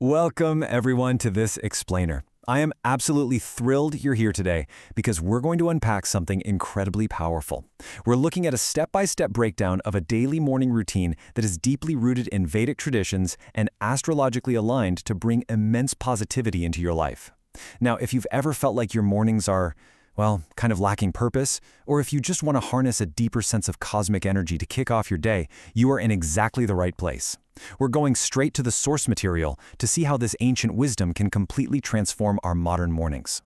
Welcome, everyone, to this explainer. I am absolutely thrilled you're here today because we're going to unpack something incredibly powerful. We're looking at a step-by-step breakdown of a daily morning routine that is deeply rooted in Vedic traditions and astrologically aligned to bring immense positivity into your life. Now, if you've ever felt like your mornings are, well, kind of lacking purpose, or if you just want to harness a deeper sense of cosmic energy to kick off your day, you are in exactly the right place. We're going straight to the source material to see how this ancient wisdom can completely transform our modern mornings.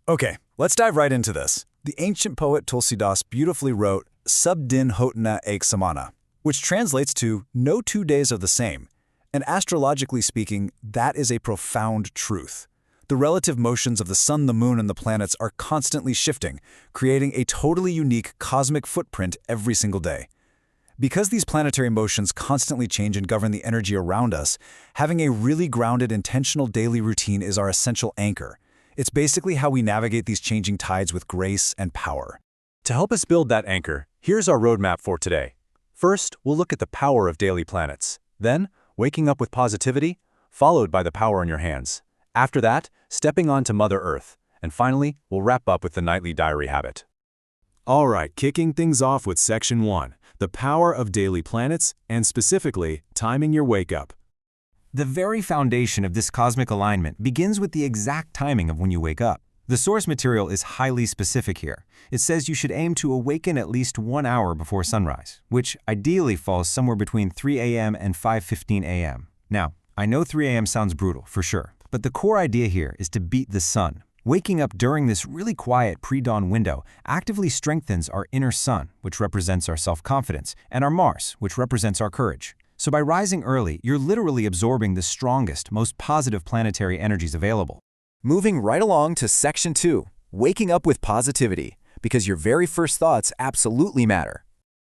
Okay, let's dive right into this. The ancient poet Tulsidas beautifully wrote, Sab din hotna ek samana, which translates to, no 2 days are the same. And astrologically speaking, that is a profound truth. The relative motions of the sun, the moon, and the planets are constantly shifting, creating a totally unique cosmic footprint every single day. Because these planetary motions constantly change and govern the energy around us, having a really grounded, intentional daily routine is our essential anchor. It's basically how we navigate these changing tides with grace and power. To help us build that anchor, here's our roadmap for today. First, we'll look at the power of daily planets. Then, waking up with positivity, followed by the power in your hands. After that, stepping onto Mother Earth. And finally, we'll wrap up with the nightly diary habit. All right, kicking things off with Section 1, the power of daily planets, and specifically, timing your wake-up. The very foundation of this cosmic alignment begins with the exact timing of when you wake up. The source material is highly specific here. It says you should aim to awaken at least 1 hour before sunrise, which ideally falls somewhere between 3 a.m. and 5:15 a.m. Now, I know 3 a.m. sounds brutal, for sure, but the core idea here is to beat the sun. Waking up during this really quiet pre-dawn window actively strengthens our inner sun, which represents our self-confidence, and our Mars, which represents our courage. So by rising early, you're literally absorbing the strongest, most positive planetary energies available. Moving right along to Section 2, waking up with positivity, because your very first thoughts absolutely matter.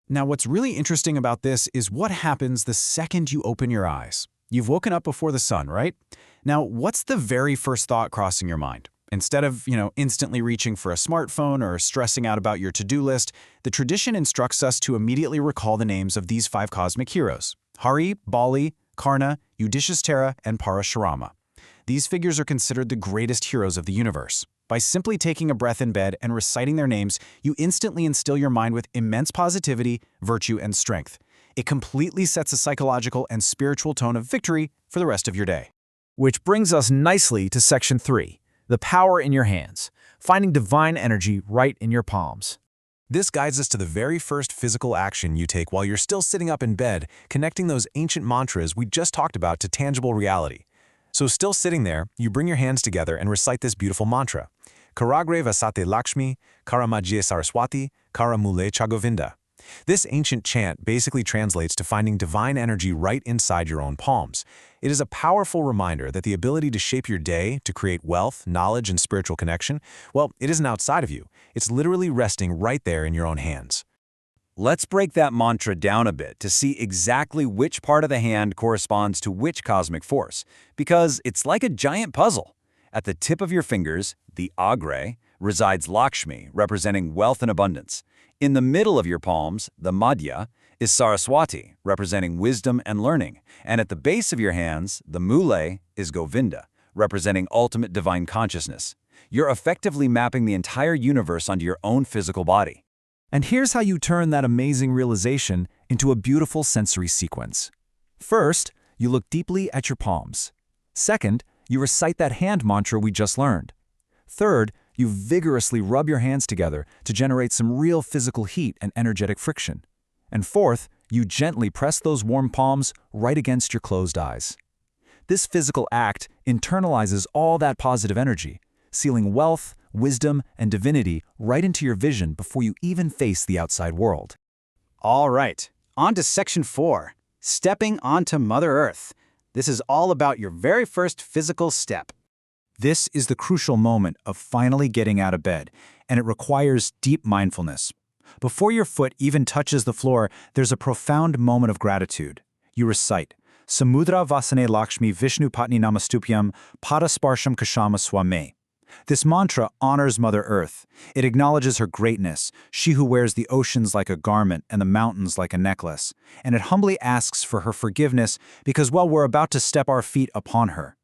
Now, what's really interesting about this is what happens the second you open your eyes. You've woken up before the sun, right? Now, what's the very first thought crossing your mind? Instead of, instantly reaching for a smartphone or stressing out about your to-do list, the tradition instructs us to immediately recall the names of these 5 cosmic heroes: Hari, Bali, Karna, Yudhishthira, and Parashurama. These figures are considered the greatest heroes of the universe. By simply taking a breath in bed and reciting their names, you instantly instill your mind with immense positivity, virtue, and strength. It completely sets a psychological and spiritual tone of victory for the rest of your day. Which brings us nicely to Section 3, the power in your hands, finding divine energy right in your palms. This guides us to the very first physical action you take while you're still sitting up in bed, connecting those ancient mantras we just talked about to tangible reality. So still sitting there, you bring your hands together and recite this beautiful mantra. Karagre Vasate Lakshmi, Karamajye Saraswati, Karamule Chagovinda. This ancient chant basically translates to finding divine energy right inside your own palms. It is a powerful reminder that the ability to shape your day, to create wealth, knowledge, and spiritual connection, well, it isn't outside of you. It's literally resting right there in your own hands. Let's break that mantra down a bit to see exactly which part of the hand corresponds to which cosmic force, because it's like a giant puzzle. At the tip of your fingers, the Agre, resides Lakshmi, representing wealth and abundance. In the middle of your palms, the Madhya, is Saraswati, representing wisdom and learning. And at the base of your hands, the Mule, is Govinda, representing ultimate divine consciousness. You're effectively mapping the entire universe onto your own physical body. And here's how you turn that amazing realization into a beautiful sensory sequence. First, you look deeply at your palms. Second, you recite that hand mantra we just learned. Third, you vigorously rub your hands together to generate some real physical heat and energetic friction. And fourth, you gently press those warm palms right against your closed eyes. This physical act internalizes all that positive energy, sealing wealth, wisdom, and divinity right into your vision before you even face the outside world. All right, on to Section 4, stepping onto Mother Earth. This is all about your very first physical step. This is the crucial moment of finally getting out of bed, and it requires deep mindfulness. Before your foot even touches the floor, there's a profound moment of gratitude. You recite, Samudra Vasane Lakshmi Vishnu Patni Namastupyam Padasparsham Kashama Swame. This mantra honors Mother Earth. It acknowledges her greatness, she who wears the oceans like a garment and the mountains like a necklace. And it humbly asks for her forgiveness because, well, we're about to step our feet upon her.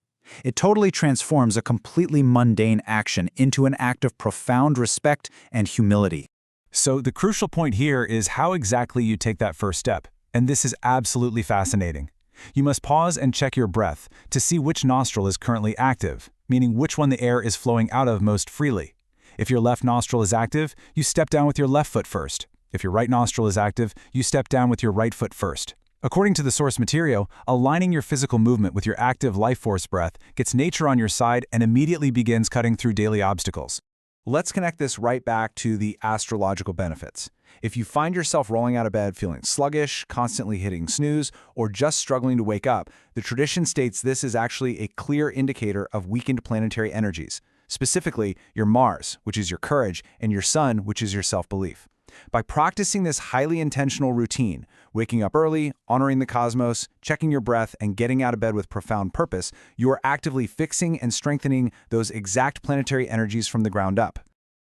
It totally transforms a completely mundane action into an act of profound respect and humility. So the crucial point here is how exactly you take that first step. And this is absolutely fascinating. You must pause and check your breath to see which nostril is currently active, meaning which one the air is flowing out of most freely. If your left nostril is active, you step down with your left foot first. If your right nostril is active, you step down with your right foot first. According to the source material, aligning your physical movement with your active life force breath gets nature on your side and immediately begins cutting through daily obstacles. Let's connect this right back to the astrological benefits. If you find yourself rolling out of bed feeling sluggish, constantly hitting snooze, or just struggling to wake up, the tradition states this is actually a clear indicator of weakened planetary energies, specifically your Mars, which is your courage, and your Sun, which is your self-belief. By practicing this highly intentional routine, waking up early, honoring the cosmos, checking your breath, and getting out of bed with profound purpose, you are actively fixing and strengthening those exact planetary energies from the ground up.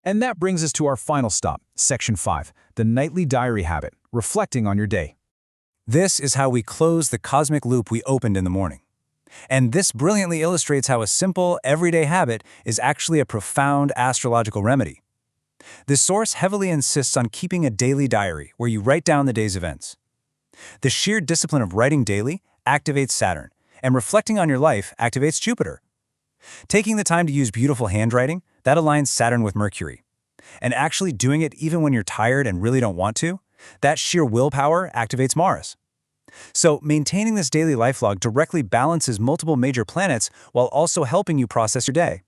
And that brings us to our final stop, Section 5, the nightly diary habit, reflecting on your day. This is how we close the cosmic loop we opened in the morning. And this brilliantly illustrates how a simple, everyday habit is actually a profound astrological remedy. This source heavily insists on keeping a daily diary where you write down the day's events. The sheer discipline of writing daily activates Saturn, and reflecting on your life activates Jupiter. Taking the time to use beautiful handwriting, that aligns Saturn with Mercury. And actually doing it even when you're tired and really don't want to, that sheer willpower activates Mars. So maintaining this daily life log directly balances multiple major planets while also helping you process your day.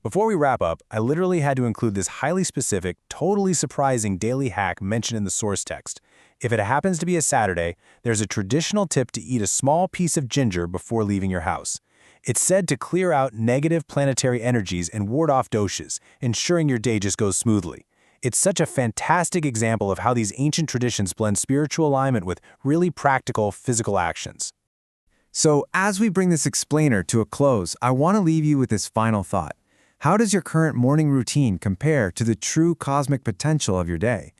Before we wrap up, I literally had to include this highly specific, totally surprising daily hack mentioned in the source text. If it happens to be a Saturday, there's a traditional tip to eat a small piece of ginger before leaving your house. It's said to clear out negative planetary energies and ward off doshas, ensuring your day just goes smoothly. It's such a fantastic example of how these ancient traditions blend spiritual alignment with really practical physical actions. So, as we bring this explainer to a close, I want to leave you with this final thought. How does your current morning routine compare to the true cosmic potential of your day?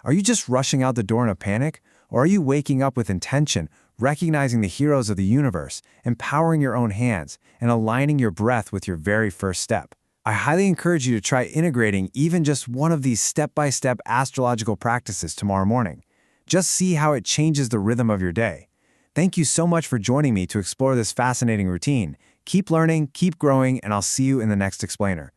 Are you just rushing out the door in a panic? Or are you waking up with intention, recognizing the heroes of the universe, empowering your own hands, and aligning your breath with your very first step? I highly encourage you to try integrating even just one of these step-by-step astrological practices tomorrow morning. Just see how it changes the rhythm of your day. Thank you so much for joining me to explore this fascinating routine. Keep learning, keep growing, and I'll see you in the next explainer.